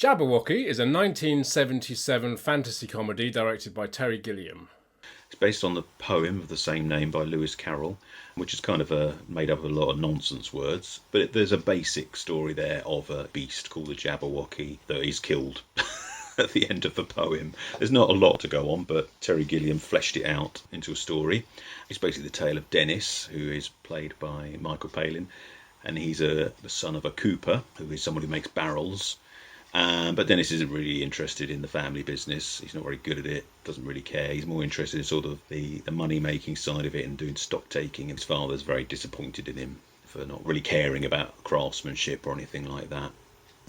Jabberwocky is a 1977 fantasy comedy directed by Terry Gilliam. It's based on the poem of the same name by Lewis Carroll, which is kind of made up of a lot of nonsense words. But there's a basic story there of a beast called the Jabberwocky that is killed at the end of the poem. There's not a lot to go on, but Terry Gilliam fleshed it out into a story. It's basically the tale of Dennis, who is played by Michael Palin, and he's the son of a cooper, who is someone who makes barrels. But Dennis isn't really interested in the family business. He's not very good at it, doesn't really care. He's more interested in sort of the money-making side of it and doing stock taking. And his father's very disappointed in him for not really caring about craftsmanship or anything like that.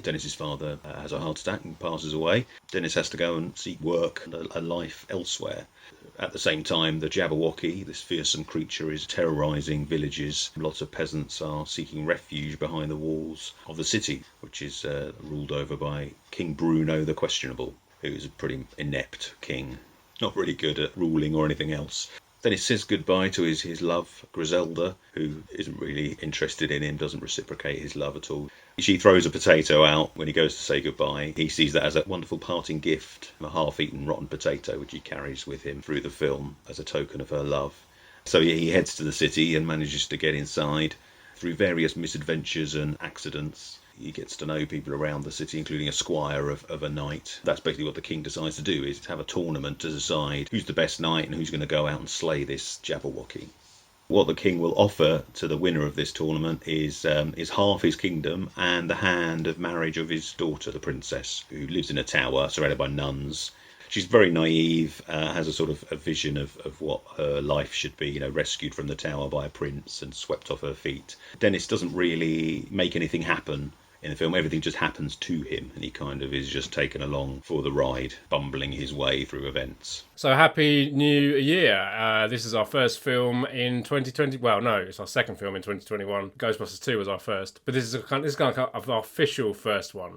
Dennis's father has a heart attack and passes away. Dennis has to go and seek work and a life elsewhere. At the same time, the Jabberwocky, this fearsome creature, is terrorising villages. Lots of peasants are seeking refuge behind the walls of the city, which is ruled over by King Bruno the Questionable, who is a pretty inept king, not really good at ruling or anything else. Then he says goodbye to his love, Griselda, who isn't really interested in him, doesn't reciprocate his love at all. She throws a potato out when he goes to say goodbye. He sees that as a wonderful parting gift, a half-eaten rotten potato, which he carries with him through the film as a token of her love. So he heads to the city and manages to get inside. Through various misadventures and accidents, he gets to know people around the city, including a squire of a knight. That's basically what the king decides to do, is to have a tournament to decide who's the best knight and who's going to go out and slay this Jabberwocky. What the king will offer to the winner of this tournament is half his kingdom and the hand of marriage of his daughter, the princess, who lives in a tower surrounded by nuns. She's very naive, has a sort of a vision of what her life should be, rescued from the tower by a prince and swept off her feet. Dennis doesn't really make anything happen in the film. Everything just happens to him, and he kind of is just taken along for the ride, bumbling his way through events. So happy new year. This is our first film in 2020. Well, no, it's our second film in 2021. Ghostbusters 2 was our first. But this is kind of our official first one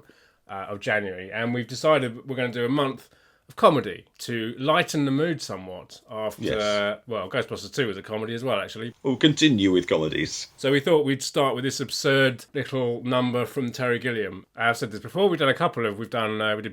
of January. And we've decided we're going to do a month of comedy to lighten the mood somewhat after, Yes. Ghostbusters 2 was a comedy as well, actually. We'll continue with comedies. So we thought we'd start with this absurd little number from Terry Gilliam. I've said this before, we did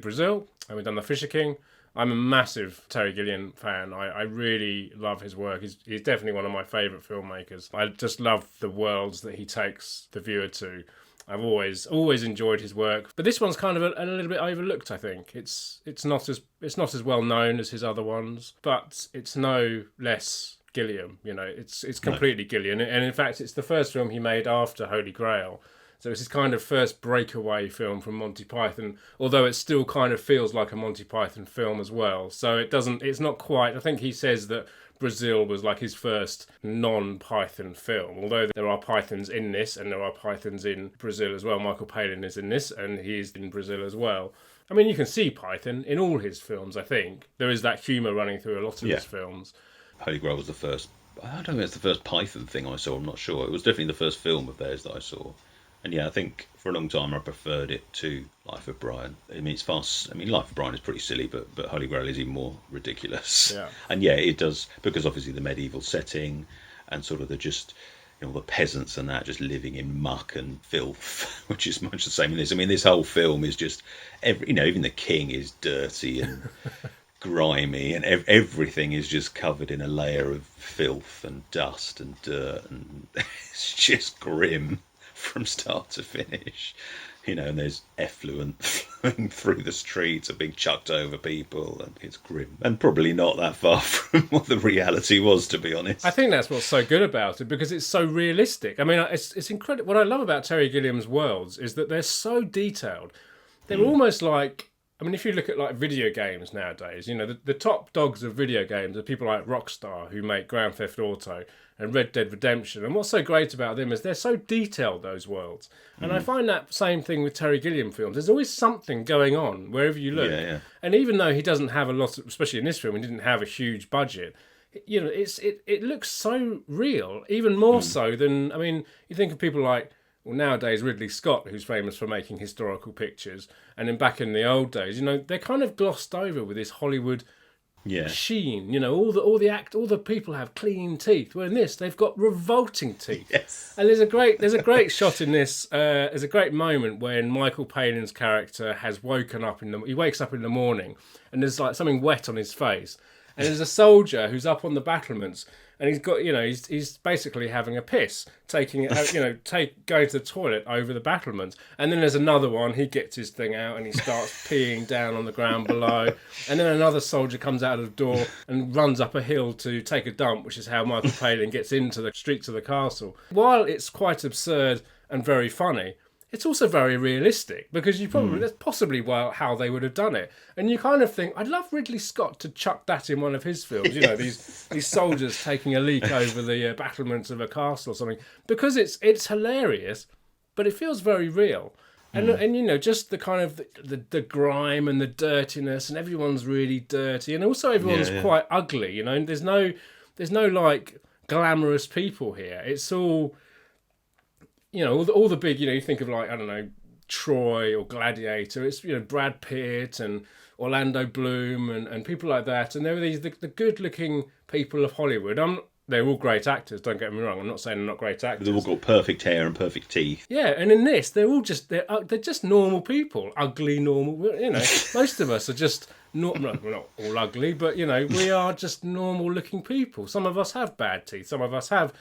Brazil, and we've done The Fisher King. I'm a massive Terry Gilliam fan. I really love his work. He's definitely one of my favourite filmmakers. I just love the worlds that he takes the viewer to. I've always enjoyed his work, but this one's kind of a little bit overlooked. I think it's not as well known as his other ones, but it's no less Gilliam. It's completely Gilliam, and in fact, it's the first film he made after Holy Grail. So it's his kind of first breakaway film from Monty Python, although it still kind of feels like a Monty Python film as well. So it's not quite. I think he says that Brazil was like his first non-Python film, although there are Pythons in this and there are Pythons in Brazil as well. Michael Palin is in this and he's in Brazil as well. I mean, you can see Python in all his films, I think. There is that humour running through a lot of his films. Holy Grail was the first. I don't think it's the first Python thing I saw, I'm not sure. It was definitely the first film of theirs that I saw. And yeah, I think for a long time I preferred it to Life of Brian. I mean, it's fast. I mean, Life of Brian is pretty silly, but Holy Grail is even more ridiculous. Yeah. And yeah, it does, because obviously the medieval setting and sort of the peasants and that just living in muck and filth, which is much the same in this. I mean, this whole film is just even the king is dirty and grimy, and everything is just covered in a layer of filth and dust and dirt, and it's just grim from start to finish, and there's effluent flowing through the streets and being chucked over people, and it's grim and probably not that far from what the reality was, to be honest. I think that's what's so good about it, because it's so realistic. I mean, it's incredible. What I love about Terry Gilliam's worlds is that they're so detailed. They're almost like, I mean, if you look at like video games nowadays, the top dogs of video games are people like Rockstar, who make Grand Theft Auto and Red Dead Redemption. And what's so great about them is they're so detailed, those worlds. And I find that same thing with Terry Gilliam films. There's always something going on wherever you look. Yeah. And even though he doesn't have a lot, especially in this film, he didn't have a huge budget, it looks so real, even more so than, I mean, you think of people like, well, nowadays Ridley Scott, who's famous for making historical pictures, and then back in the old days, they're kind of glossed over with this Hollywood Yeah. sheen. You know, all the people have clean teeth. Where in this, they've got revolting teeth. Yes. And there's a great shot in this. There's a great moment when Michael Palin's character has woken up he wakes up in the morning, and there's like something wet on his face, and there's a soldier who's up on the battlements, and he's got, he's basically having a piss, taking it, going to the toilet over the battlements, and then there's another one. He gets his thing out and he starts peeing down on the ground below, and then another soldier comes out of the door and runs up a hill to take a dump, which is how Michael Palin gets into the streets of the castle. While it's quite absurd and very funny, it's also very realistic, because that's possibly how they would have done it. And you kind of think, I'd love Ridley Scott to chuck that in one of his films. These soldiers taking a leak over the battlements of a castle or something, because it's hilarious, but it feels very real. And just the kind of the grime and the dirtiness, and everyone's really dirty, and also everyone's quite ugly. There's no like glamorous people here. It's all. All the big, you think of like, I don't know, Troy or Gladiator. It's, Brad Pitt and Orlando Bloom and people like that. And there are the good-looking people of Hollywood. They're all great actors, don't get me wrong. I'm not saying they're not great actors. They've all got perfect hair and perfect teeth. Yeah, and in this, they're just normal people. Ugly, normal. Most of us are just... we're not all ugly, but, we are just normal-looking people. Some of us have bad teeth. Some of us have,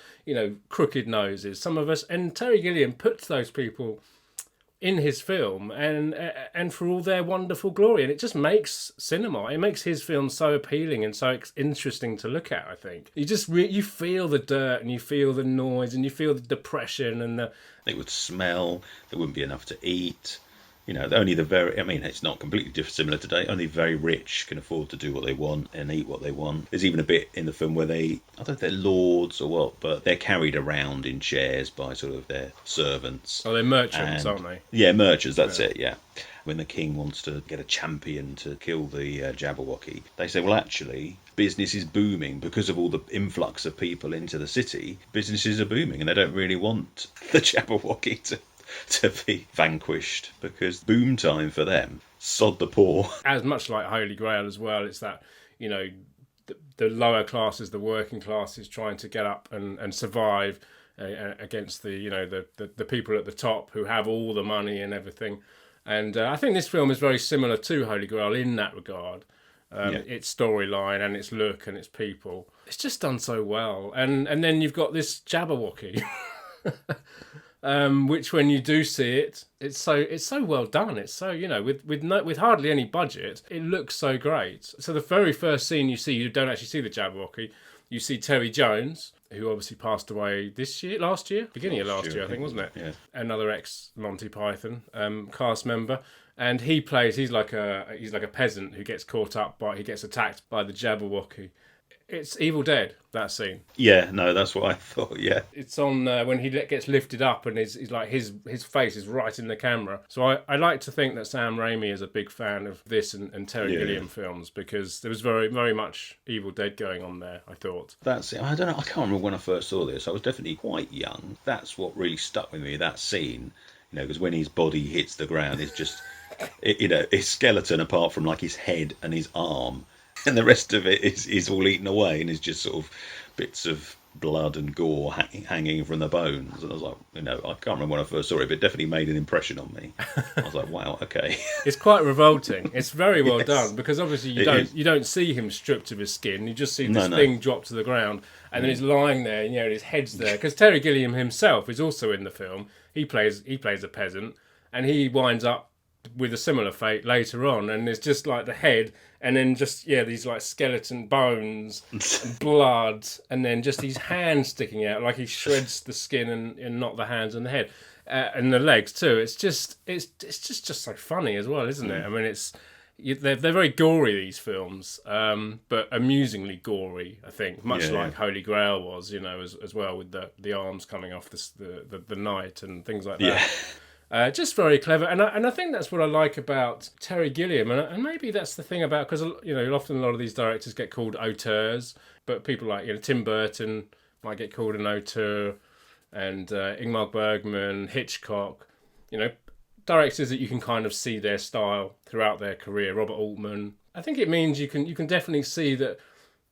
crooked noses. Some of us... And Terry Gilliam puts those people in his film and for all their wonderful glory. And it just makes cinema. It makes his film so appealing and so interesting to look at, I think. You just... you feel the dirt and you feel the noise and you feel the depression and the... They would smell. There wouldn't be enough to eat. Only the very... I mean, it's not completely similar today. Only very rich can afford to do what they want and eat what they want. There's even a bit in the film where I don't know if they're lords or what, but they're carried around in chairs by sort of their servants. Oh, they're merchants, aren't they? Yeah, merchants, that's it, yeah. When the king wants to get a champion to kill the Jabberwocky, they say, well, actually, business is booming because of all the influx of people into the city. Businesses are booming and they don't really want the Jabberwocky to be vanquished, because boom time for them. Sod the poor. As much like Holy Grail as well, it's that, the lower classes, the working classes trying to get up and survive against the people at the top who have all the money and everything. And I think this film is very similar to Holy Grail in that regard. Its storyline and its look and its people. It's just done so well. And then you've got this Jabberwocky. Which when you do see it, it's so well done. It's so, with hardly any budget, it looks so great. So the very first scene you see, you don't actually see the Jabberwocky. You see Terry Jones, who obviously passed away last year, beginning of last year, I think, wasn't it? Yeah. Another ex-Monty Python cast member, and he's like a peasant who gets he gets attacked by the Jabberwocky. It's Evil Dead, that scene. Yeah, no, that's what I thought, yeah. It's on when he gets lifted up and he's like his face is right in the camera. So I like to think that Sam Raimi is a big fan of this and Terry Gilliam films, because there was very, very much Evil Dead going on there, I thought. That's it. I don't know, I can't remember when I first saw this. I was definitely quite young. That's what really stuck with me, that scene. Because when his body hits the ground, it's just, his skeleton, apart from like his head and his arm, and the rest of it is all eaten away and is just sort of bits of blood and gore hanging from the bones. And I was like, I can't remember when I first saw it, but it definitely made an impression on me. I was like, wow, okay. It's quite revolting. It's very well done, because obviously you don't see him stripped of his skin. You just see this thing drop to the ground, and then he's lying there, and his head's there. Because Terry Gilliam himself is also in the film. He plays a peasant, and he winds up with a similar fate later on, and it's just like the head, and then just these like skeleton bones and blood, and then just his hands sticking out, like he shreds the skin and not the hands and the head and the legs too. It's just so funny as well, isn't it? I mean, they're very gory, these films, but amusingly gory, I think, much like Holy Grail was, as well, with the arms coming off the knight and things like that. Just very clever, and I think that's what I like about Terry Gilliam, and maybe that's the thing about, because often a lot of these directors get called auteurs, but people like Tim Burton might get called an auteur, and Ingmar Bergman, Hitchcock, directors that you can kind of see their style throughout their career. Robert Altman, I think it means you can definitely see that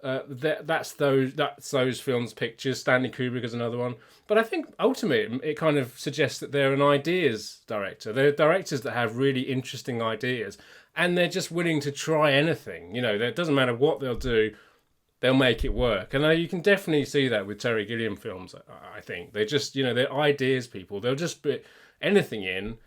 that's those films' pictures. Stanley Kubrick is another one, but I think ultimately it kind of suggests that they're an ideas director. They're directors that have really interesting ideas, and they're just willing to try anything. It doesn't matter what they'll do, they'll make it work. And you can definitely see that with Terry Gilliam films. I think they're just they're ideas people. They'll just put anything in.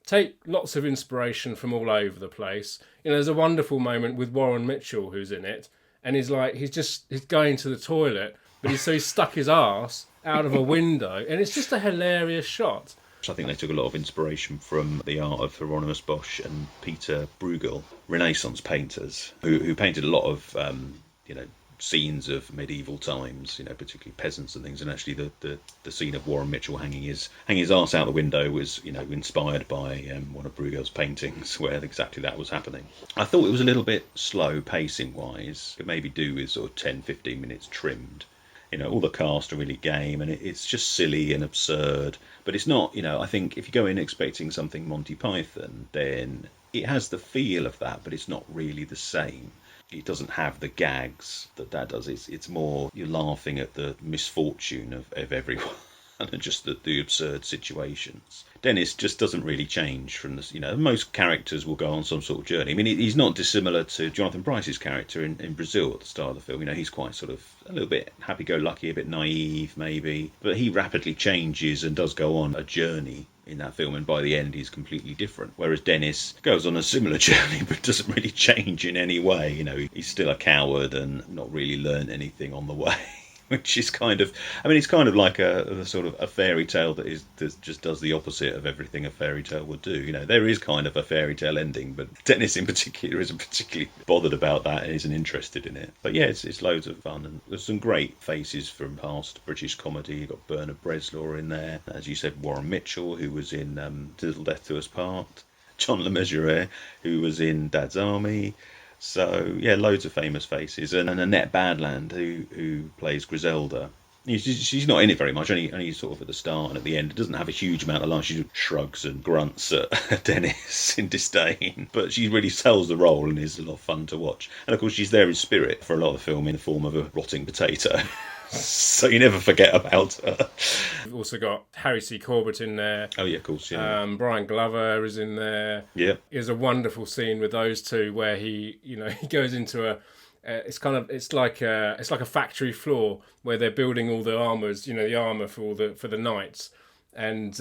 Take lots of inspiration from all over the place. There's a wonderful moment with Warren Mitchell who's in it, and he's going to the toilet, but he's stuck his arse out of a window, and it's just a hilarious shot. I think they took a lot of inspiration from the art of Hieronymus Bosch and Peter Bruegel, Renaissance painters, who painted a lot of scenes of medieval times, particularly peasants and things. And actually the scene of Warren Mitchell hanging his arse out the window was inspired by one of Bruegel's paintings where exactly that was happening. I thought it was a little bit slow pacing wise. Could maybe do with sort of 10-15 minutes trimmed. All the cast are really game, and it's just silly and absurd, but it's not. I think if you go in expecting something Monty Python, then it has the feel of that, but it's not really the same. It doesn't have the gags that does. It's more you're laughing at the misfortune of everyone and just the absurd situations. Dennis just doesn't really change from this. Most characters will go on some sort of journey. I mean, he's not dissimilar to Jonathan Pryce's character in Brazil at the start of the film. He's quite sort of a little bit happy-go-lucky, a bit naive maybe, but he rapidly changes and does go on a journey in that film, and by the end he's completely different. Whereas Dennis goes on a similar journey but doesn't really change in any way. He's still a coward and not really learned anything on the way. Which is it's kind of like a sort of a fairy tale that just does the opposite of everything a fairy tale would do. There is kind of a fairy tale ending, but Dennis in particular isn't particularly bothered about that and isn't interested in it. But yeah, it's loads of fun, and there's some great faces from past British comedy. You've got Bernard Bresslaw in there, as you said, Warren Mitchell, who was in Till Death Do Us Part, John Le Mesurier, who was in Dad's Army. So yeah, loads of famous faces, and Annette Badland, who plays Griselda. She's not in it very much, only sort of at the start and at the end. It doesn't have a huge amount of lines. She just shrugs and grunts at Dennis in disdain, but she really sells the role and is a lot of fun to watch. And of course, she's there in spirit for a lot of the film in the form of a rotting potato. So you never forget about her. We've also got Harry C. Corbett in there. Oh yeah, of course, yeah. Brian Glover is in there. Yeah. There's a wonderful scene with those two where he goes into it's like a factory floor where they're building all the armors, the armor for the knights. And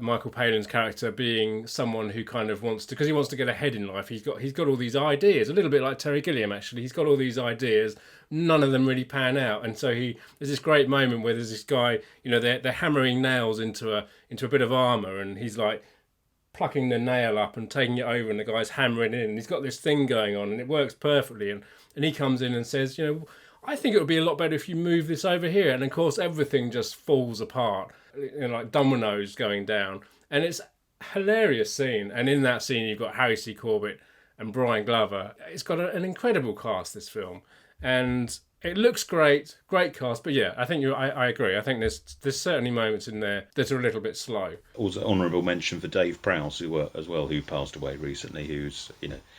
Michael Palin's character being someone who kind of wants to, because he wants to get ahead in life. He's got all these ideas, a little bit like Terry Gilliam actually. He's got all these ideas, none of them really pan out, and so there's this great moment where there's this guy, they're hammering nails into a bit of armor, and he's like plucking the nail up and taking it over, and the guy's hammering in, and he's got this thing going on, and it works perfectly, and he comes in and says, I think it would be a lot better if you move this over here, and of course everything just falls apart. Like dominoes going down, and it's a hilarious scene. And in that scene you've got Harry C. Corbett and Brian Glover. It's got an incredible cast, this film, and it looks great cast. But yeah, I think I agree. I think there's certainly moments in there that are a little bit slow. Also, honourable mention for Dave Prowse, who passed away recently, who's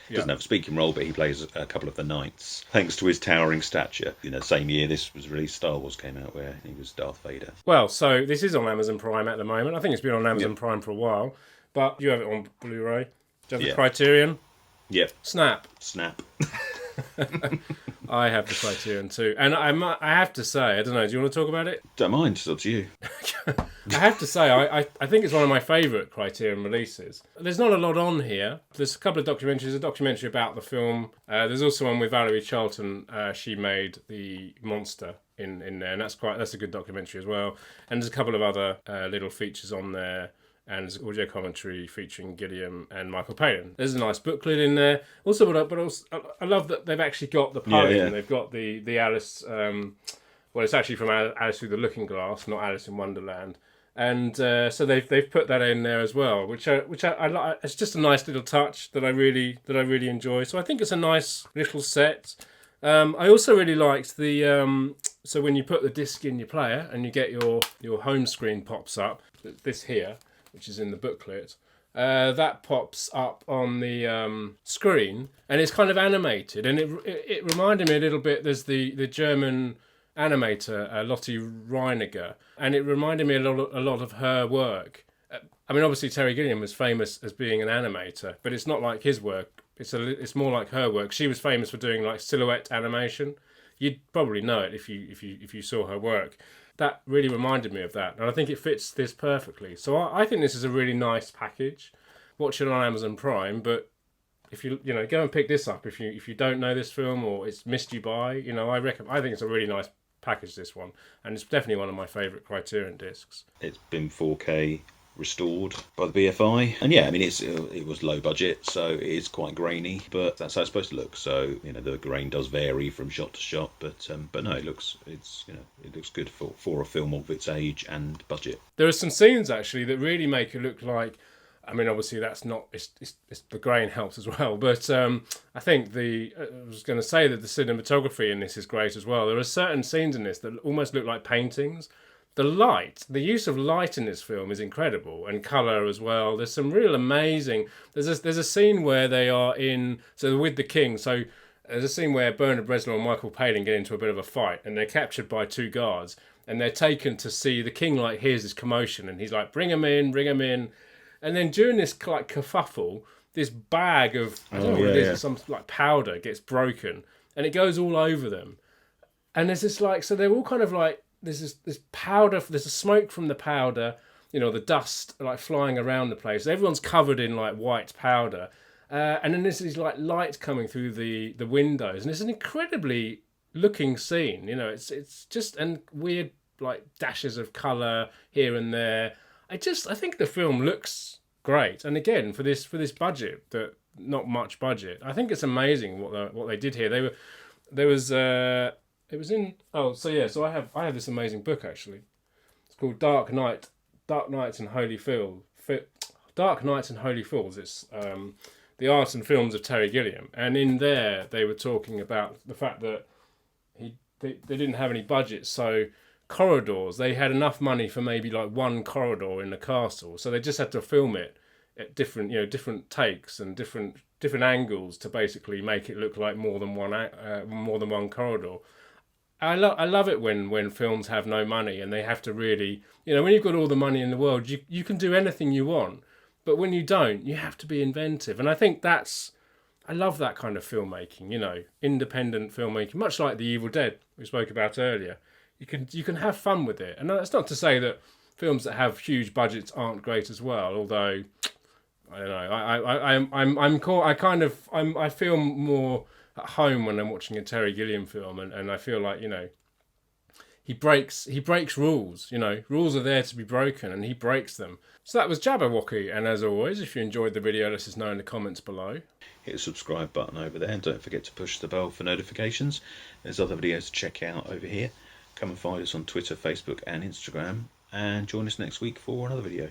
doesn't have a speaking role, but he plays a couple of the knights thanks to his towering stature. Same year this was released, Star Wars came out, where he was Darth Vader. Well, so this is on Amazon Prime at the moment. I think it's been on Amazon Prime for a while, but you have it on Blu-ray. Do you have the Criterion? Yep. Snap. I have the Criterion too, and I have to say, I don't know, do you want to talk about it? Don't mind, it's up to you. I have to say, I think it's one of my favourite Criterion releases. There's not a lot on here. There's a couple of documentaries, a documentary about the film. There's also one with Valerie Charlton. She made The Monster in there, and that's a good documentary as well. And there's a couple of other little features on there. And there's audio commentary featuring Gilliam and Michael Palin. There's a nice booklet in there. Also, but also, I love that they've actually got the poem. Yeah. They've got the Alice. Well, it's actually from Alice Through the Looking Glass, not Alice in Wonderland. And so they've put that in there as well, which I like. It's just a nice little touch that I really enjoy. So I think it's a nice little set. I also really liked the. So when you put the disc in your player and you get your home screen pops up, this here, which is in the booklet, that pops up on the screen, and it's kind of animated, and it reminded me a little bit. There's the German animator Lotte Reiniger, and it reminded me a lot of her work. I mean, obviously Terry Gilliam was famous as being an animator, but it's not like his work. It's more like her work. She was famous for doing like silhouette animation. You'd probably know it if you saw her work. That really reminded me of that, and I think it fits this perfectly. So I think this is a really nice package. Watch it on Amazon Prime, but if you go and pick this up if you don't know this film or it's missed you by, I think it's a really nice package, this one, and it's definitely one of my favourite Criterion discs. It's been 4K restored by the BFI, and yeah, I mean it was low budget, so it is quite grainy, but that's how it's supposed to look. So the grain does vary from shot to shot, but no, it looks good for a film of its age and budget. There are some scenes actually that really make it look like, I mean, obviously that's not, it's the grain helps as well, but I think I was going to say that the cinematography in this is great as well. There are certain scenes in this that almost look like paintings. The use of light in this film is incredible, and colour as well. There's some real amazing. There's a scene where they are with the king. So there's a scene where Bernard Breslau and Michael Palin get into a bit of a fight, and they're captured by two guards, and they're taken to see the king. Like, hears this commotion, and he's like, bring him in. And then during this like kerfuffle, this bag of I don't know what it is, some like powder gets broken, and it goes all over them. And there's this like, so they're all kind of like. There's this powder, there's a smoke from the powder, the dust like flying around the place. Everyone's covered in like white powder. And then there's these like light coming through the windows. And it's an incredibly looking scene, it's just, and weird like dashes of colour here and there. I think the film looks great. And again, for this budget, that not much budget, I think it's amazing what they did here. So I have this amazing book actually. It's called Dark Nights and Holy Fools. It's the art and films of Terry Gilliam, and in there they were talking about the fact that they didn't have any budget, so corridors, they had enough money for maybe like one corridor in the castle, so they just had to film it at different takes and different angles to basically make it look like more than one corridor. I love it when films have no money and they have to really, when you've got all the money in the world, you can do anything you want. But when you don't, you have to be inventive. And I think I love that kind of filmmaking, independent filmmaking, much like The Evil Dead we spoke about earlier. You can have fun with it. And that's not to say that films that have huge budgets aren't great as well, although, I don't know, I feel more at home when I'm watching a Terry Gilliam film, and I feel like he breaks rules. Rules are there to be broken, and he breaks them. So that was Jabberwocky, and as always, if you enjoyed the video, let us know in the comments below. Hit the subscribe button over there, and don't forget to push the bell for notifications. There's other videos to check out over here. Come and find us on Twitter, Facebook and Instagram, and join us next week for another video.